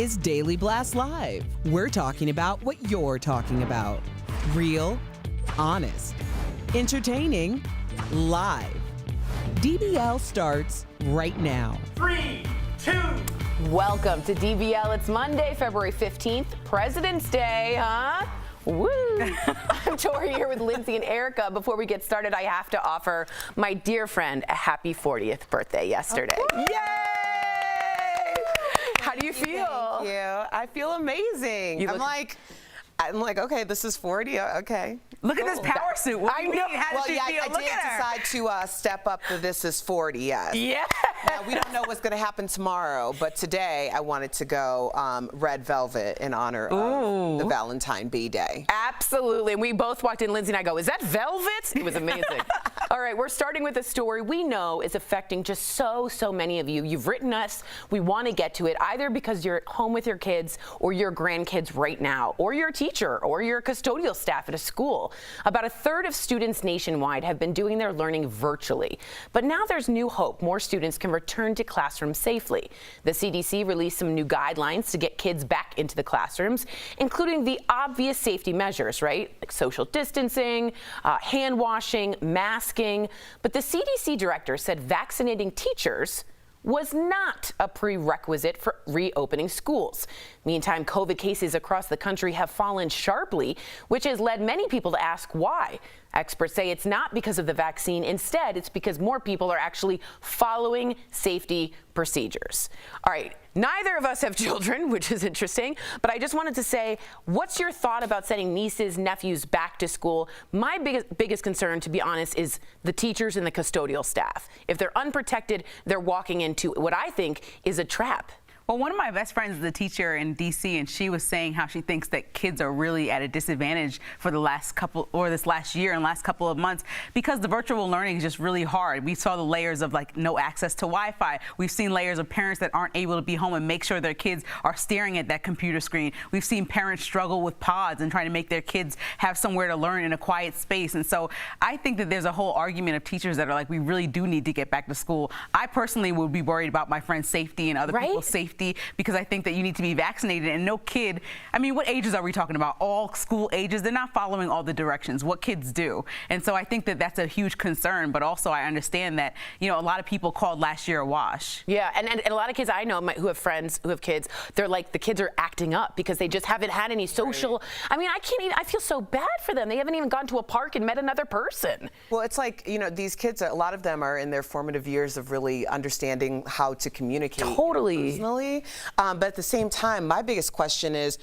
is Daily Blast Live. We're talking about what you're talking about. Real, honest, entertaining, live. DBL starts right now. 3, 2. Welcome to DBL. It's Monday, February 15th, President's Day, huh? Woo! I'm Tori here with Lindsay and Erica. Before we get started, I have to offer my dear friend a happy 40th birthday yesterday. Yay! How do you feel? Thank you. I feel amazing. I'm like, okay, this is 40. Okay. Look at this power suit. What do you mean? How does she feel? I Look did at her. decide to step up to this is 40, yes. Yeah. Now, we don't know what's going to happen tomorrow, but today I wanted to go red velvet in honor of the Valentine B Day. Absolutely. And we both walked in, Lindsay and I go, is that velvet? It was amazing. All right, we're starting with a story we know is affecting just so many of you. You've written us. We want to get to it, either because you're at home with your kids or your grandkids right now, or you're a teacher or you're a custodial staff at a school. About a third of students nationwide have been doing their learning virtually. But now there's new hope. More students can return to classrooms safely. The CDC released some new guidelines to get kids back into the classrooms, including the obvious safety measures, right? Like social distancing, hand washing, masking. But the CDC director said vaccinating teachers was not a prerequisite for reopening schools. Meantime, COVID cases across the country have fallen sharply, which has led many people to ask why. Experts say it's not because of the vaccine. Instead, it's because more people are actually following safety procedures. All right, neither of us have children, which is interesting, but I just wanted to say, what's your thought about sending nieces, nephews back to school? My biggest concern, to be honest, is the teachers and the custodial staff. If they're unprotected, they're walking into what I think is a trap. Well, one of my best friends is a teacher in D.C., and she was saying how she thinks that kids are really at a disadvantage for the this last year and last couple of months because the virtual learning is just really hard. We saw the layers of like no access to Wi-Fi. We've seen layers of parents that aren't able to be home and make sure their kids are staring at that computer screen. We've seen parents struggle with pods and trying to make their kids have somewhere to learn in a quiet space. And so I think that there's a whole argument of teachers that are like, we really do need to get back to school. I personally would be worried about my friend's safety and other people's safety, because I think that you need to be vaccinated, and no kid, I mean, what ages are we talking about? All school ages? They're not following all the directions, what kids do. And so I think that that's a huge concern, but also I understand that, you know, a lot of people called last year a wash. Yeah, and a lot of kids I know who have friends who have kids, they're like, the kids are acting up because they just haven't had any social, I mean, I feel so bad for them. They haven't even gone to a park and met another person. Well, it's like, you know, these kids, a lot of them are in their formative years of really understanding how to communicate personally. But at the same time, my biggest question is,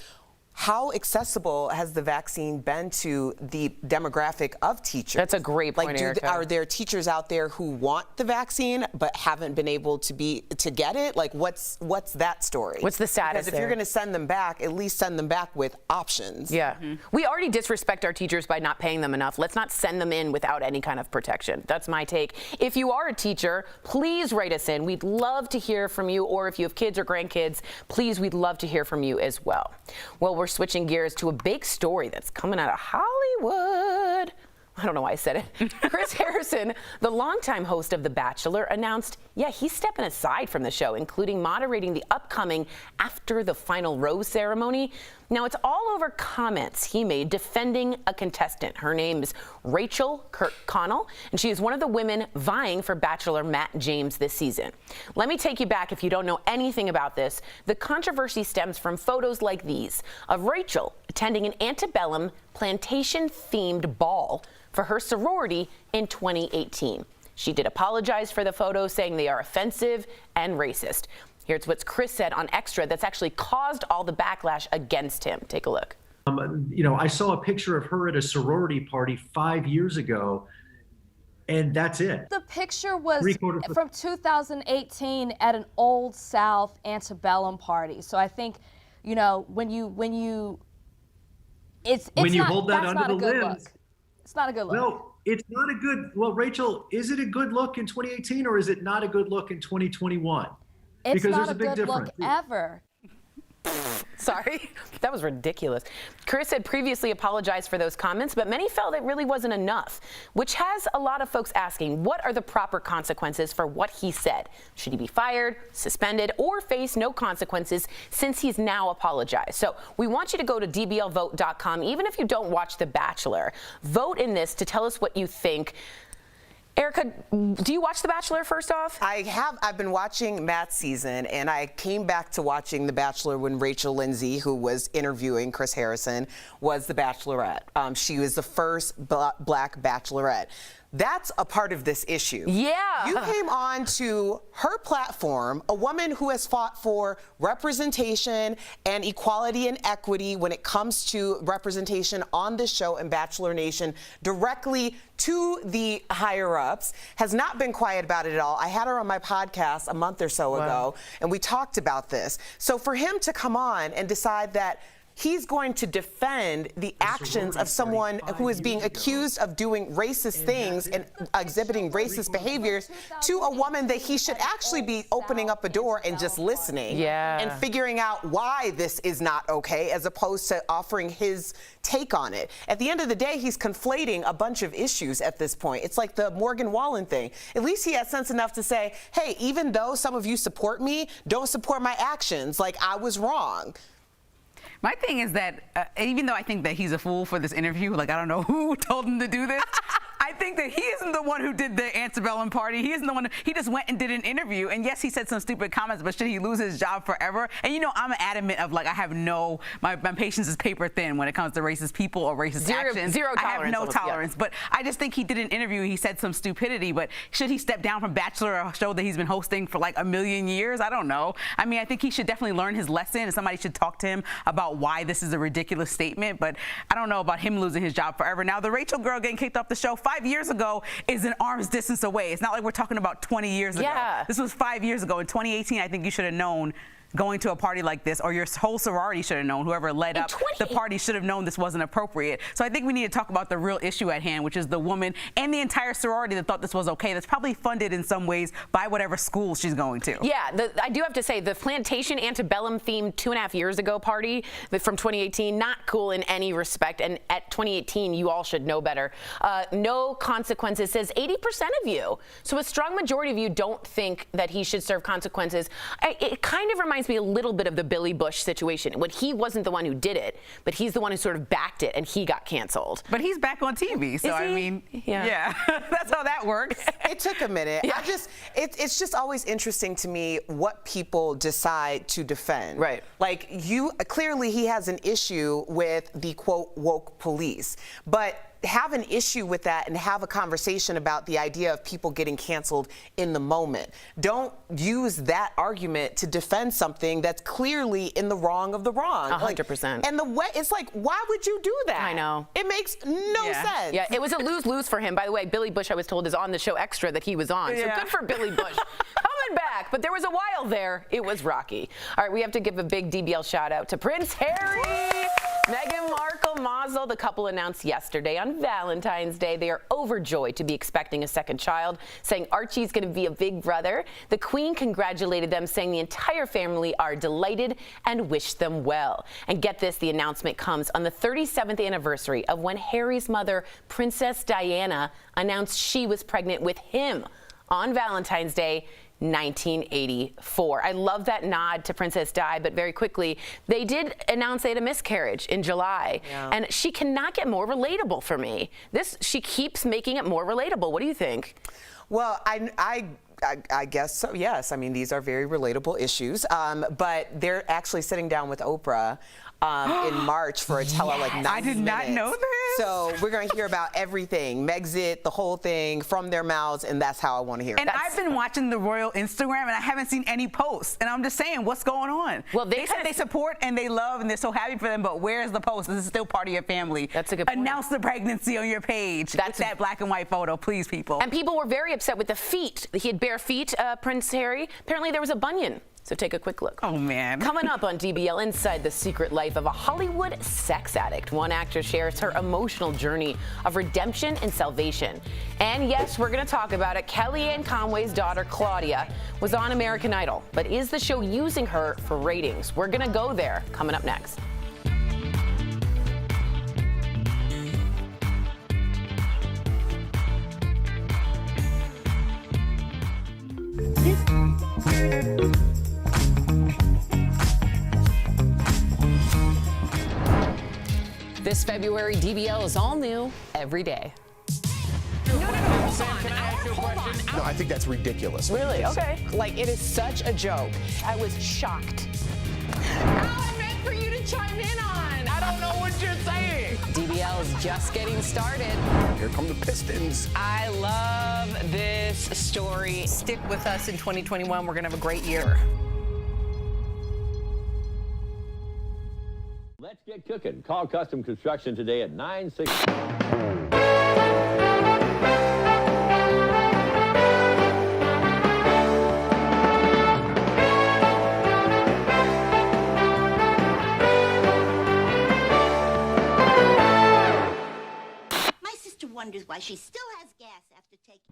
how accessible has the vaccine been to the demographic of teachers? That's a great point, Erica. Are there teachers out there who want the vaccine but haven't been able to get it? Like, what's that story? What's the status? Because if you're going to send them back, at least send them back with options. Yeah. We already disrespect our teachers by not paying them enough. Let's not send them in without any kind of protection. That's my take. If you are a teacher, please write us in. We'd love to hear from you. Or if you have kids or grandkids, please, we'd love to hear from you as well. Well, we're switching gears to a big story that's coming out of Hollywood. I don't know why I said it. Chris Harrison, the longtime host of The Bachelor, announced, he's stepping aside from the show, including moderating the upcoming After the Final Rose ceremony. Now, it's all over comments he made defending a contestant. Her name is Rachel Kirkconnell, and she is one of the women vying for Bachelor Matt James this season. Let me take you back if you don't know anything about this. The controversy stems from photos like these of Rachel attending an antebellum plantation-themed ball for her sorority in 2018. She did apologize for the photos, saying they are offensive and racist. Here's what Chris said on Extra that's actually caused all the backlash against him. Take a look. You know, I saw a picture of her at a sorority party 5 years ago, and that's it. The picture was from 2018 at an Old South antebellum party. So I think, you know, when you hold that under the lens, it's not a good look. No, it's not a good. Well, Rachel, is it a good look in 2018 or is it not a good look in 2021? It's because not there's a big good difference. Look ever. Sorry, that was ridiculous. Chris had previously apologized for those comments, but many felt it really wasn't enough, which has a lot of folks asking, what are the proper consequences for what he said? Should he be fired, suspended, or face no consequences since he's now apologized? So we want you to go to dblvote.com, even if you don't watch The Bachelor. Vote in this to tell us what you think. Erica, do you watch The Bachelor first off? I've been watching Matt's season, and I came back to watching The Bachelor when Rachel Lindsay, who was interviewing Chris Harrison, was the Bachelorette. She was the first black Bachelorette. That's a part of this issue. Yeah. You came on to her platform, a woman who has fought for representation and equality and equity when it comes to representation on this show and Bachelor Nation, directly to the higher-ups, has not been quiet about it at all. I had her on my podcast a month or so ago, and we talked about this. So for him to come on and decide that he's going to defend the actions of someone who is being accused of doing racist things and exhibiting racist behaviors to a woman that he should actually be opening up a door and just listening and figuring out why this is not okay, as opposed to offering his take on it. At the end of the day, he's conflating a bunch of issues at this point. It's like the Morgan Wallen thing. At least he has sense enough to say, hey, even though some of you support me, don't support my actions. Like, I was wrong. My thing is that even though I think that he's a fool for this interview, like I don't know who told him to do this, I think that he isn't the one who did the antebellum party. He isn't the one. He just went and did an interview. And yes, he said some stupid comments, but should he lose his job forever? And you know, I'm adamant of like, I have my patience is paper thin when it comes to racist people or racist actions. Zero tolerance. I have no tolerance. But I just think he did an interview. He said some stupidity. But should he step down from Bachelor, a show that he's been hosting for like a million years? I don't know. I mean, I think he should definitely learn his lesson, and somebody should talk to him about why this is a ridiculous statement. But I don't know about him losing his job forever. Now, the Rachel girl getting kicked off the show 5 years ago is an arm's distance away. It's not like we're talking about 20 years ago. This was 5 years ago. In 2018, I think you should have known going to a party like this, or your whole sorority should have known, whoever led up the party should have known this wasn't appropriate. So I think we need to talk about the real issue at hand, which is the woman and the entire sorority that thought this was okay. That's probably funded in some ways by whatever school she's going to. Yeah, I do have to say, the plantation antebellum themed 2.5 years ago party from 2018, not cool in any respect. And at 2018, you all should know better. No consequences says 80% of you. So a strong majority of you don't think that he should serve consequences. It kind of reminds me a little bit of the Billy Bush situation, when he wasn't the one who did it, but he's the one who sort of backed it, and he got canceled. But he's back on TV, so I mean, yeah, that's how that works. It took a minute. Yeah. It's just always interesting to me what people decide to defend. Right. Like, clearly he has an issue with the quote woke police, but have an issue with that and have a conversation about the idea of people getting canceled in the moment. Don't use that argument to defend something that's clearly in the wrong of the wrong. 100%. And the way, it's like, why would you do that? I know. It makes no sense. Yeah, it was a lose-lose for him. By the way, Billy Bush, I was told, is on the show Extra that he was on. So good for Billy Bush. Coming back, but there was a while there. It was rocky. All right, we have to give a big DBL shout out to Prince Harry. Meghan Markle, Mazel, the couple announced yesterday on Valentine's Day they are overjoyed to be expecting a second child, saying Archie's going to be a big brother. The Queen congratulated them, saying the entire family are delighted and wish them well. And get this, the announcement comes on the 37th anniversary of when Harry's mother, Princess Diana, announced she was pregnant with him on Valentine's Day, 1984. I love that nod to Princess Di, but very quickly, they did announce they had a miscarriage in July. Yeah. And she cannot get more relatable for me. She keeps making it more relatable. What do you think? Well, I guess so, yes. I mean, these are very relatable issues, but they're actually sitting down with Oprah in March for a tele like 90 I did not know this. So we're going to hear about everything, Megxit, the whole thing from their mouths, and that's how I want to hear it. And I've been watching the royal Instagram, and I haven't seen any posts. And I'm just saying, what's going on? Well, they said they support and they love and they're so happy for them, but where's the post? This is still part of your family. That's a good point. Announce the pregnancy on your page. That's that black and white photo, please, people. And people were very upset with the feet. He had bare feet, Prince Harry. Apparently there was a bunion. So take a quick look. Oh, man. Coming up on DBL, inside the secret life of a Hollywood sex addict. One actress shares her emotional journey of redemption and salvation. And yes, we're going to talk about it. Kellyanne Conway's daughter, Claudia, was on American Idol. But is the show using her for ratings? We're going to go there. Coming up next. This February, DBL is all new every day. No, I think that's ridiculous. Really? Okay. Like, it is such a joke. I was shocked. I meant for you to chime in on. I don't know what you're saying. DBL is just getting started. Here come the Pistons. I love this story. Stick with us in 2021. We're going to have a great year. Let's get cooking. Call Custom Construction today at 960. My sister wonders why she still has gas after taking...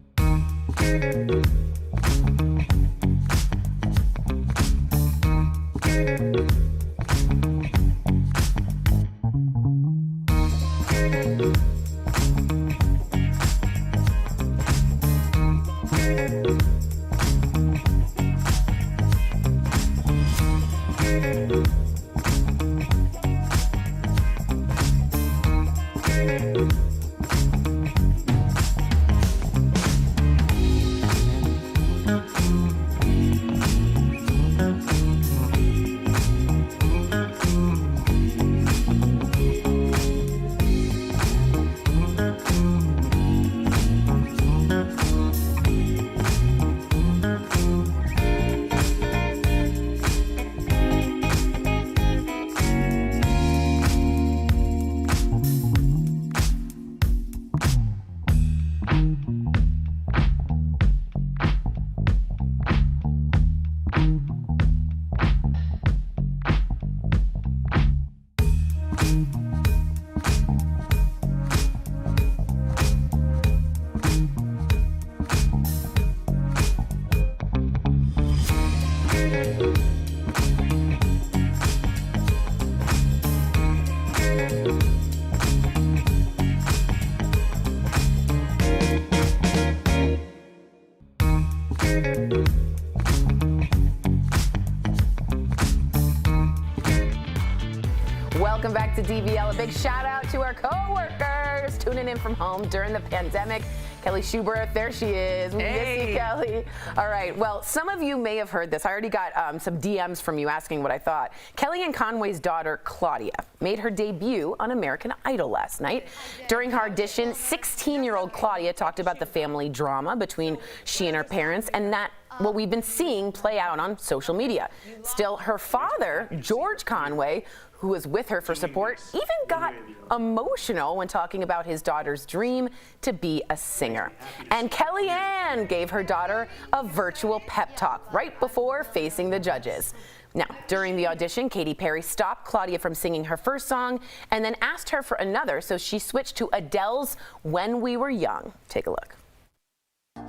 Welcome back to DBL. A big shout out to our co-workers tuning in from home during the pandemic. Kelly Schubert, there she is. We miss you, Kelly. All right, well, some of you may have heard this. I already got some DMs from you asking what I thought. Kellyanne Conway's daughter, Claudia, made her debut on American Idol last night. During her audition, 16-year-old Claudia talked about the family drama between she and her parents, and that what we've been seeing play out on social media. Still, her father, George Conway, who was with her for support, even got emotional when talking about his daughter's dream to be a singer. And Kellyanne gave her daughter a virtual pep talk right before facing the judges. Now, during the audition, Katy Perry stopped Claudia from singing her first song and then asked her for another, so she switched to Adele's When We Were Young. Take a look.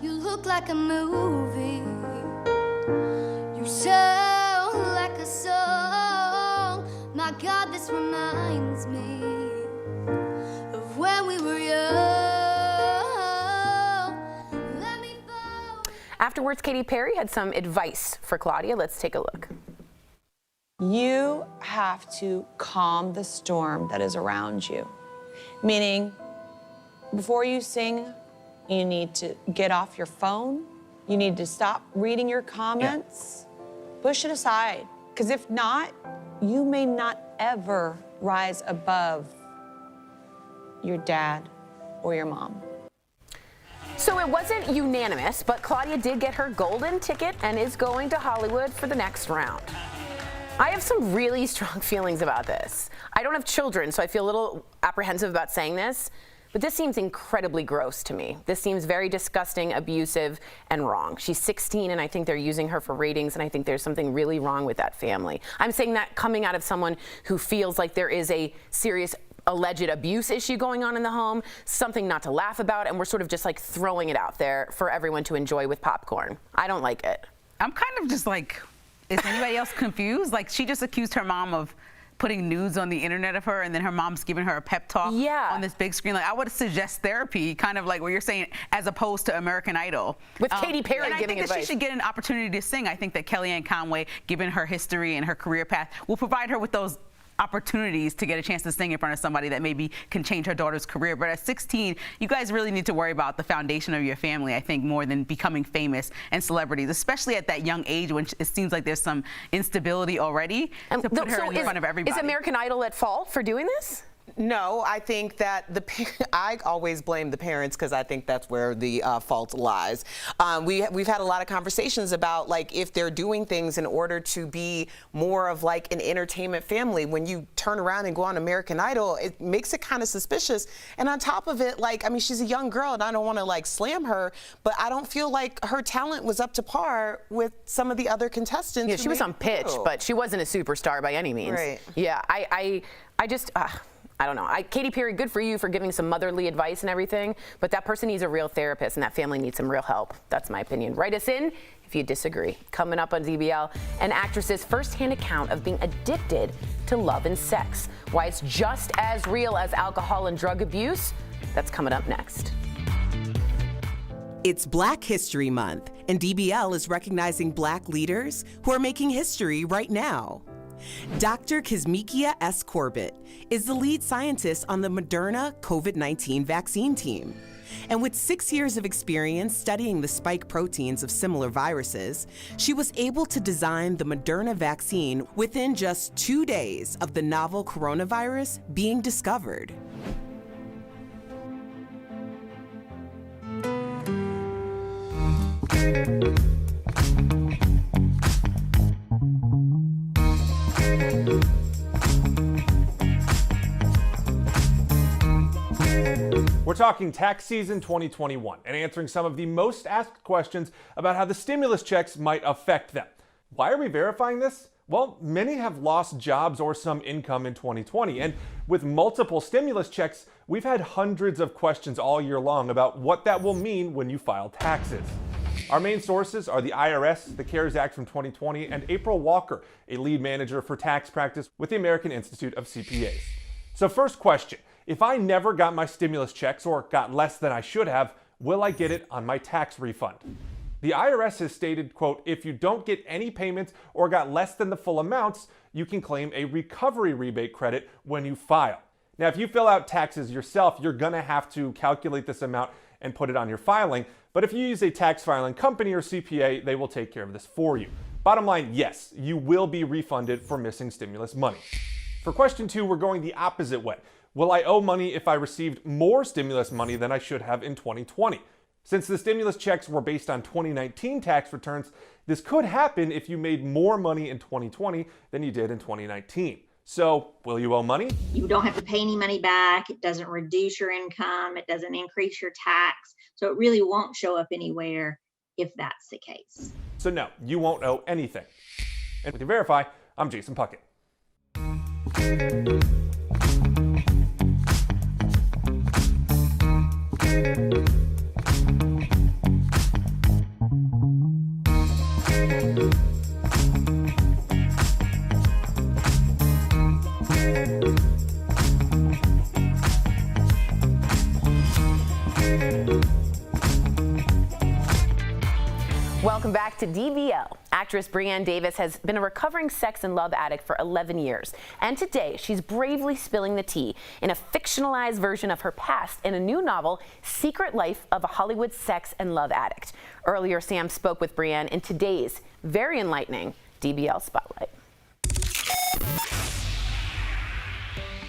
You look like a movie. You sound like a song. My God, this reminds me of when we were young. Let me fall. Afterwards, Katy Perry had some advice for Claudia. Let's take a look. You have to calm the storm that is around you. Meaning, before you sing, you need to get off your phone. You need to stop reading your comments. Push it aside. Because if not, you may not ever rise above your dad or your mom. So it wasn't unanimous, but Claudia did get her golden ticket and is going to Hollywood for the next round. I have some really strong feelings about this. I don't have children, so I feel a little apprehensive about saying this, but this seems incredibly gross to me. This seems very disgusting, abusive, and wrong. She's 16, and I think they're using her for ratings, and I think there's something really wrong with that family. I'm saying that coming out of someone who feels like there is a serious alleged abuse issue going on in the home, something not to laugh about, and we're sort of just like throwing it out there for everyone to enjoy with popcorn. I don't like it. I'm kind of just like, is anybody else confused? Like, she just accused her mom of putting nudes on the internet of her, and then her mom's giving her a pep talk on this big screen. Like, I would suggest therapy, kind of like what you're saying, as opposed to American Idol. With Katy Perry and giving I think that advice. she should get an opportunity to sing. I think that Kellyanne Conway, given her history and her career path, will provide her with those opportunities to get a chance to sing in front of somebody that maybe can change her daughter's career. But at 16, you guys really need to worry about the foundation of your family, I think, more than becoming famous and celebrities, especially at that young age when it seems like there's some instability already to put her in front of everybody. Is American Idol at fault for doing this? No, I think that I always blame the parents because I think that's where the fault lies. We've had a lot of conversations about, like, if they're doing things in order to be more of like an entertainment family. When you turn around and go on American Idol, it makes it kind of suspicious. And on top of it, like, I mean, she's a young girl, and I don't want to like slam her, but I don't feel like her talent was up to par with some of the other contestants. Yeah, she was on pitch, but she wasn't a superstar by any means. Right. Yeah, I just. I don't know. Katy Perry, good for you for giving some motherly advice and everything, but that person needs a real therapist, and that family needs some real help. That's my opinion. Write us in if you disagree. Coming up on DBL, an actress's firsthand account of being addicted to love and sex. Why it's just as real as alcohol and drug abuse. That's coming up next. It's Black History Month, and DBL is recognizing Black leaders who are making history right now. Dr. Kizzmekia S. Corbett is the lead scientist on the Moderna COVID-19 vaccine team. And with 6 years of experience studying the spike proteins of similar viruses, she was able to design the Moderna vaccine within just 2 days of the novel coronavirus being discovered. We're talking tax season 2021 and answering some of the most asked questions about how the stimulus checks might affect them. Why are we verifying this? Well, many have lost jobs or some income in 2020, and with multiple stimulus checks, we've had hundreds of questions all year long about what that will mean when you file taxes. Our main sources are the IRS, the CARES Act from 2020, and April Walker, a lead manager for tax practice with the American Institute of CPAs. So first question, if I never got my stimulus checks or got less than I should have, will I get it on my tax refund? The IRS has stated, quote, if you don't get any payments or got less than the full amounts, you can claim a recovery rebate credit when you file. Now, if you fill out taxes yourself, you're gonna have to calculate this amount and put it on your filing. But if you use a tax filing company or CPA, they will take care of this for you. Bottom line, yes, you will be refunded for missing stimulus money. For question 2, we're going the opposite way. Will I owe money if I received more stimulus money than I should have in 2020? Since the stimulus checks were based on 2019 tax returns, this could happen if you made more money in 2020 than you did in 2019. So, will you owe money? You don't have to pay any money back. It doesn't reduce your income. It doesn't increase your tax. So it really won't show up anywhere if that's the case. So no, you won't owe anything. And to verify, I'm Jason Puckett. Welcome back to DBL. Actress Brianne Davis has been a recovering sex and love addict for 11 years. And today, she's bravely spilling the tea in a fictionalized version of her past in a new novel, Secret Life of a Hollywood Sex and Love Addict. Earlier, Sam spoke with Brianne in today's very enlightening DBL Spotlight.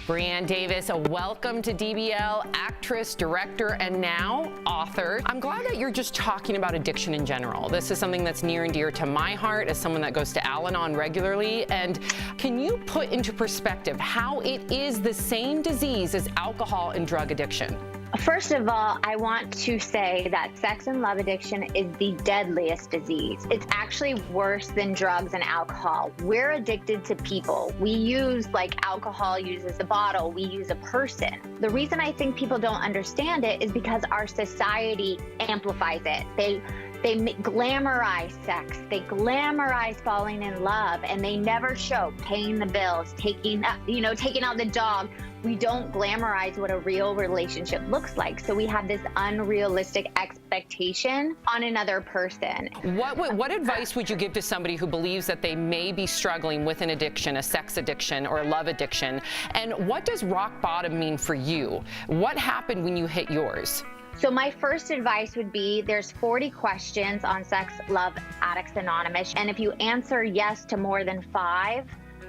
Brianne Davis, welcome to DBL, actress, director, and now author. I'm glad that you're just talking about addiction in general. This is something that's near and dear to my heart as someone that goes to Al-Anon regularly. And can you put into perspective how it is the same disease as alcohol and drug addiction? First of all, I want to say that sex and love addiction is the deadliest disease. It's actually worse than drugs and alcohol. We're addicted to people. We use, like alcohol uses a bottle, we use a person. The reason I think people don't understand it is because our society amplifies it. They glamorize sex, they glamorize falling in love, and they never show paying the bills, taking out the dog. We don't glamorize what a real relationship looks like. So we have this unrealistic expectation on another person. What advice would you give to somebody who believes that they may be struggling with an addiction, a sex addiction or a love addiction? And what does rock bottom mean for you? What happened when you hit yours? So my first advice would be there's 40 questions on Sex Love Addicts Anonymous. And if you answer yes to more than 5,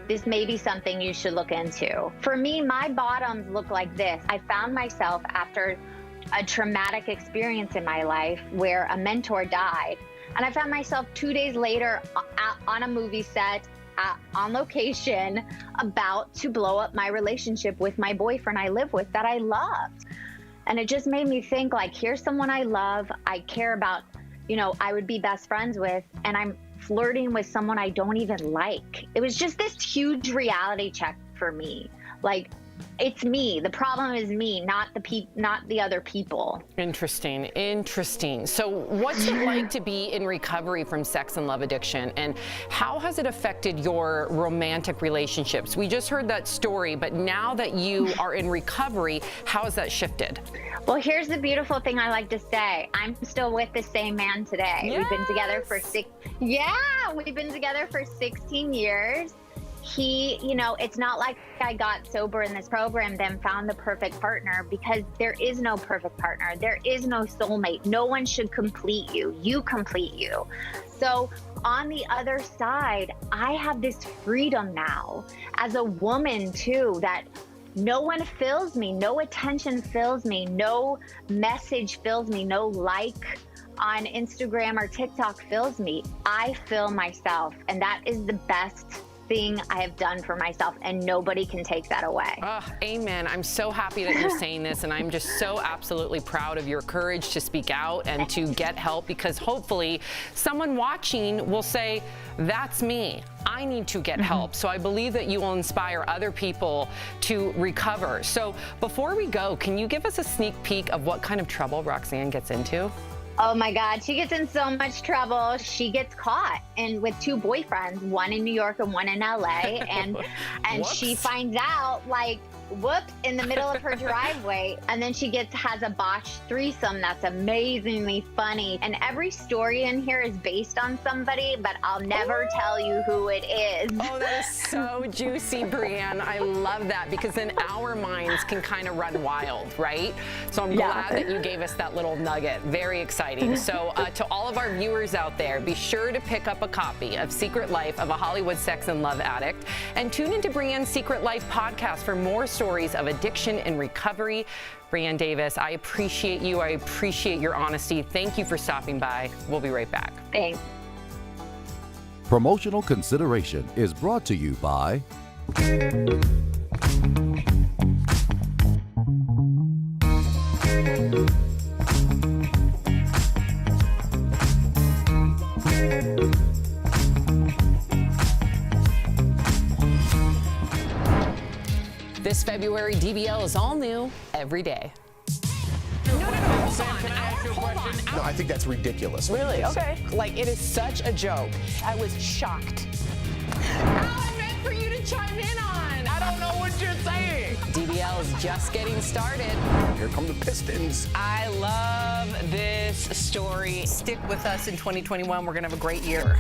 this may be something you should look into. For me, my bottoms look like this. I found myself after a traumatic experience in my life where a mentor died. And I found myself 2 days later on a movie set, on location, about to blow up my relationship with my boyfriend I live with that I loved. And it just made me think, like, here's someone I love, I care about, I would be best friends with, and I'm flirting with someone I don't even like. It was just this huge reality check for me. Like, it's me. The problem is me, not the other people. Interesting. So what's it like to be in recovery from sex and love addiction, and how has it affected your romantic relationships? We just heard that story, but now that you are in recovery, how has that shifted? Well, here's the beautiful thing I like to say. I'm still with the same man today. Yes. We've been together for 16 years. He, it's not like I got sober in this program, then found the perfect partner, because there is no perfect partner. There is no soulmate. No one should complete you. You complete you. So on the other side, I have this freedom now as a woman too, that no one fills me, no attention fills me, no message fills me, no like on Instagram or TikTok fills me. I fill myself, and that is the best thing I have done for myself, and nobody can take that away. Amen. I'm so happy that you're saying this, and I'm just so absolutely proud of your courage to speak out and to get help, because hopefully someone watching will say, that's me. I need to get help. So I believe that you will inspire other people to recover. So before we go, can you give us a sneak peek of what kind of trouble Roxanne gets into? Oh my God, she gets in so much trouble. She gets caught and with 2 boyfriends, one in New York and one in LA. And she finds out, like, whoops, in the middle of her driveway. And then she has a botched threesome that's amazingly funny. And every story in here is based on somebody, but I'll never tell you who it is. Oh, that is so juicy, Brienne. I love that, because then our minds can kind of run wild, right? So I'm glad that you gave us that little nugget. Very exciting. So to all of our viewers out there, be sure to pick up a copy of Secret Life of a Hollywood Sex and Love Addict, and tune into Brienne's Secret Life podcast for more stories of addiction and recovery. Brienne Davis, I appreciate you. I appreciate your honesty. Thank you for stopping by. We'll be right back. Thanks. Promotional consideration is brought to you by This February, DBL is all new every day. No, hold on. No, I think that's ridiculous. Really? Okay. Like, it is such a joke. I was shocked. I meant for you to chime in on. I don't know what you're saying. DBL is just getting started. Here come the Pistons. I love this story. Stick with us in 2021. We're going to have a great year.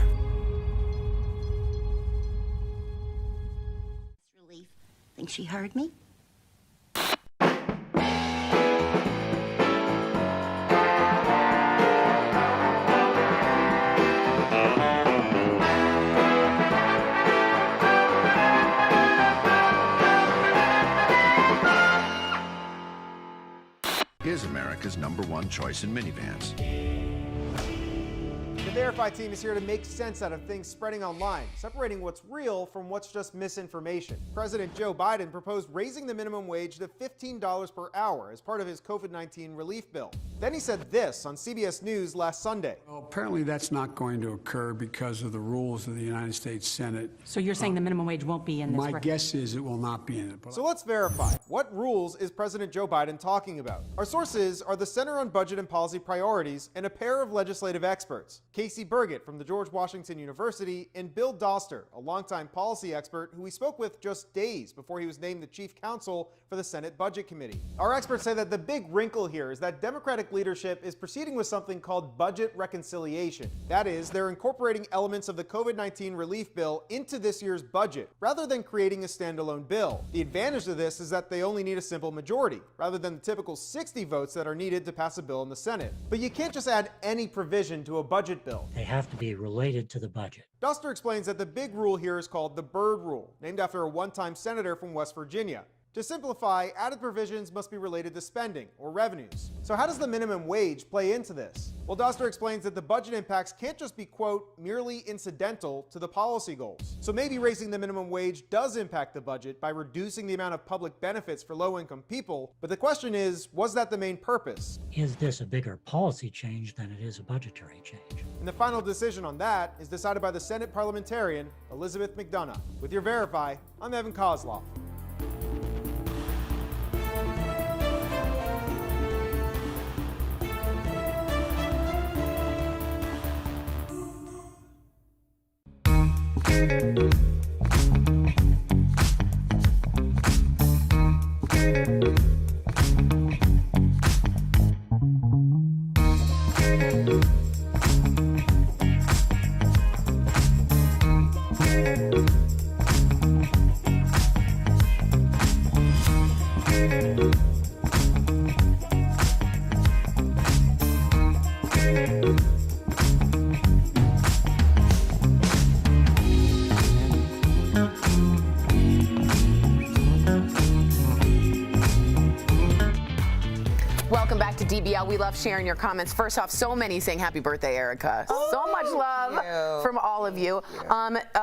Relief. Think she heard me? Is America's #1 choice in minivans. The Verify team is here to make sense out of things spreading online, separating what's real from what's just misinformation. President Joe Biden proposed raising the minimum wage to $15 per hour as part of his COVID-19 relief bill. Then he said this on CBS News last Sunday. Well, apparently that's not going to occur because of the rules of the United States Senate. So you're saying the minimum wage won't be in this? My guess is it will not be in it. So let's verify. What rules is President Joe Biden talking about? Our sources are the Center on Budget and Policy Priorities and a pair of legislative experts, Casey Burgett from the George Washington University and Bill Doster, a longtime policy expert who we spoke with just days before he was named the chief counsel for the Senate Budget Committee. Our experts say that the big wrinkle here is that Democratic leadership is proceeding with something called budget reconciliation. That is, they're incorporating elements of the COVID-19 relief bill into this year's budget, rather than creating a standalone bill. The advantage of this is that they only need a simple majority, rather than the typical 60 votes that are needed to pass a bill in the Senate. But you can't just add any provision to a budget bill. They have to be related to the budget. Doster explains that the big rule here is called the Byrd Rule, named after a one-time senator from West Virginia. To simplify, added provisions must be related to spending or revenues. So how does the minimum wage play into this? Well, Doster explains that the budget impacts can't just be, quote, merely incidental to the policy goals. So maybe raising the minimum wage does impact the budget by reducing the amount of public benefits for low-income people. But the question is, was that the main purpose? Is this a bigger policy change than it is a budgetary change? And the final decision on that is decided by the Senate parliamentarian, Elizabeth McDonough. With your Verify, I'm Evan Kozloff. Welcome back to DBL. We love sharing your comments. First off, so many saying happy birthday, Erica. So much love from all of you.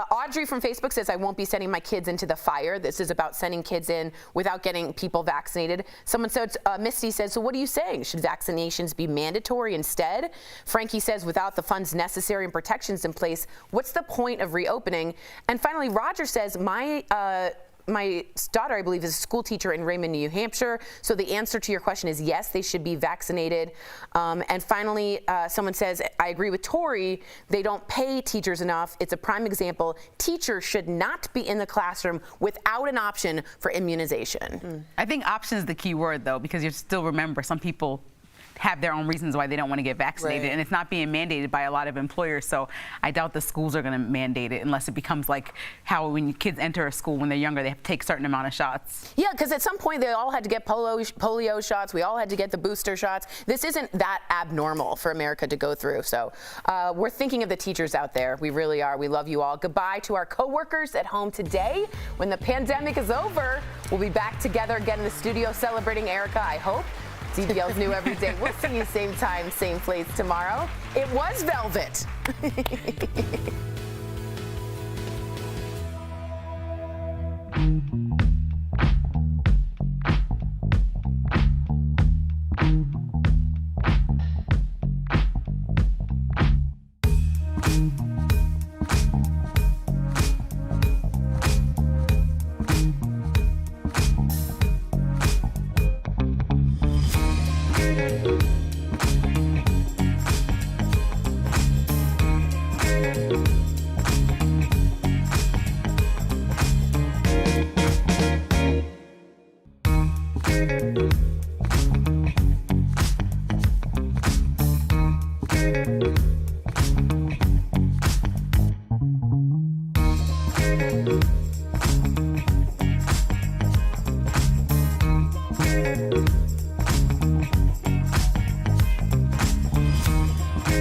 Audrey from Facebook says, I won't be sending my kids into the fire. This is about sending kids in without getting people vaccinated. Someone said, Misty says, so what are you saying? Should vaccinations be mandatory instead? Frankie says, without the funds necessary and protections in place, what's the point of reopening? And finally, Roger says, my daughter, I believe, is a school teacher in Raymond, New Hampshire. So the answer to your question is yes, they should be vaccinated. And finally, someone says, I agree with Tori. They don't pay teachers enough. It's a prime example. Teachers should not be in the classroom without an option for immunization. I think option is the key word, though, because you still remember some people have their own reasons why they don't want to get vaccinated, and it's not being mandated by a lot of employers. So I doubt the schools are going to mandate it unless it becomes like how when kids enter a school when they're younger, they have to take a certain amount of shots. Yeah, because at some point they all had to get polio shots. We all had to get the booster shots. This isn't that abnormal for America to go through. So we're thinking of the teachers out there. We really are. We love you all. Goodbye to our coworkers at home today. When the pandemic is over, we'll be back together again in the studio celebrating Erica, I hope. DBL's new every day. We'll see you same time, same place tomorrow. It was Velvet.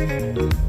Thank you.